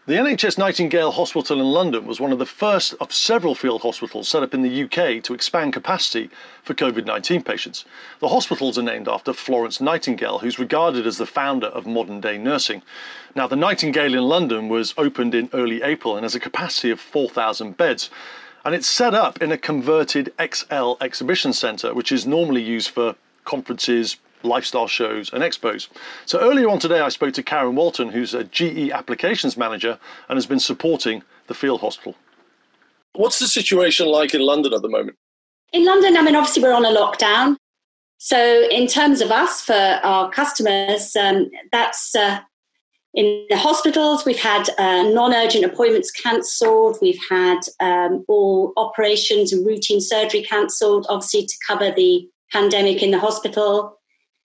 The NHS Nightingale Hospital in London was one of the first of several field hospitals set up in the UK to expand capacity for COVID-19 patients. The hospitals are named after Florence Nightingale, who's regarded as the founder of modern-day nursing. Now, the Nightingale in London was opened in early April and has a capacity of 4,000 beds. And it's set up in a converted XL exhibition centre, which is normally used for conferences, lifestyle shows and expos. So earlier on today I spoke to Karen Walton, who's a GE applications manager and has been supporting the field hospital. What's the situation like in London at the moment? In London, obviously we're on a lockdown. So in terms of us, for our customers, that's in the hospitals, we've had non-urgent appointments cancelled. We've had all operations and routine surgery cancelled, obviously to cover the pandemic in the hospital.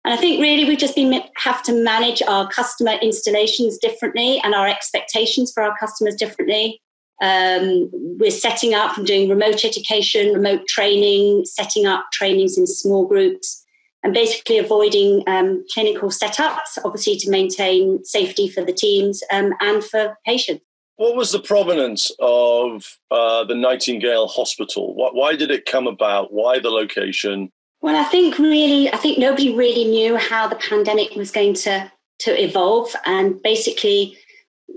And I think really we just have to manage our customer installations differently and our expectations for our customers differently. We're setting up and doing remote education, remote training, setting up trainings in small groups, and basically avoiding clinical setups, obviously to maintain safety for the teams and for patients. What was the provenance of the Nightingale Hospital? Why did it come about? Why the location? Well, I think nobody really knew how the pandemic was going to evolve. And basically,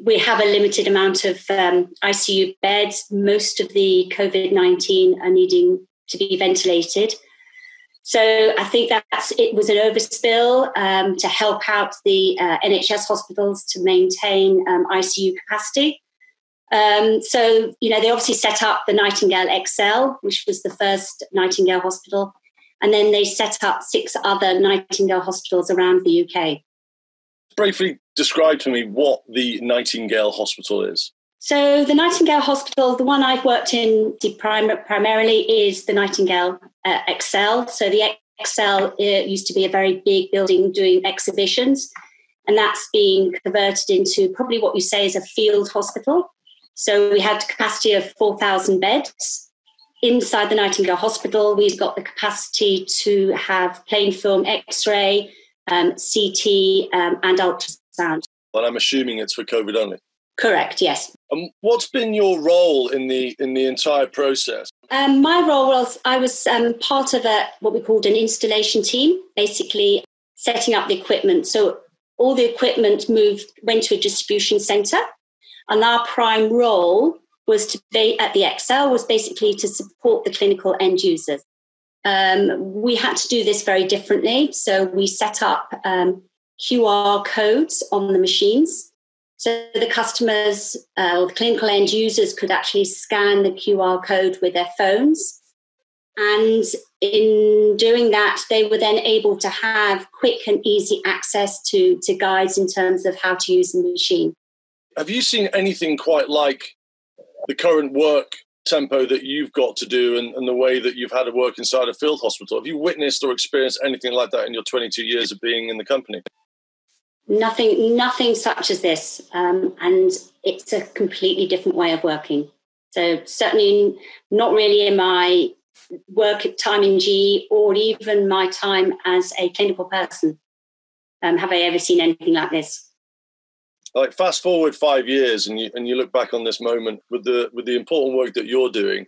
we have a limited amount of ICU beds. Most of the COVID-19 are needing to be ventilated. So I think it was an overspill to help out the NHS hospitals to maintain ICU capacity. So, they obviously set up the Nightingale XL, which was the first Nightingale hospital. And then they set up 6 other Nightingale hospitals around the UK. Briefly describe to me what the Nightingale Hospital is. So the Nightingale Hospital, the one I've worked in primarily is the Nightingale XL. So the XL used to be a very big building doing exhibitions, and that's being converted into probably what you say is a field hospital. So we had a capacity of 4,000 beds. Inside the Nightingale Hospital, we've got the capacity to have plain film X-ray, CT and ultrasound. Well, I'm assuming it's for COVID only. Correct, yes. And what's been your role in the entire process? My role was I was part of what we called an installation team, basically setting up the equipment. So all the equipment went to a distribution centre, and our prime role was to be at the XL was basically to support the clinical end users. We had to do this very differently. So we set up QR codes on the machines. So the customers or the clinical end users could actually scan the QR code with their phones. And in doing that, they were then able to have quick and easy access to guides in terms of how to use the machine. Have you seen anything quite like the current work tempo that you've got to do and the way that you've had to work inside a field hospital? Have you witnessed or experienced anything like that in your 22 years of being in the company? Nothing such as this. And it's a completely different way of working. So certainly not really in my work time in GE or even my time as a clinical person. Have I ever seen anything like this? Like fast forward 5 years and you look back on this moment with the important work that you're doing,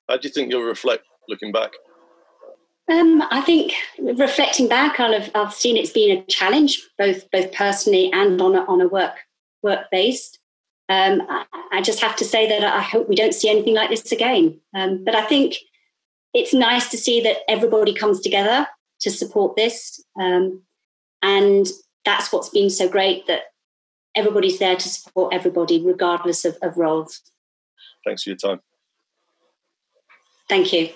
how do you think you'll reflect looking back? I think reflecting back, I've seen it's been a challenge, both personally and on a work based. I just have to say that I hope we don't see anything like this again. But I think it's nice to see that everybody comes together to support this, and that's what's been so great, that everybody's there to support everybody, regardless of roles. Thanks for your time. Thank you.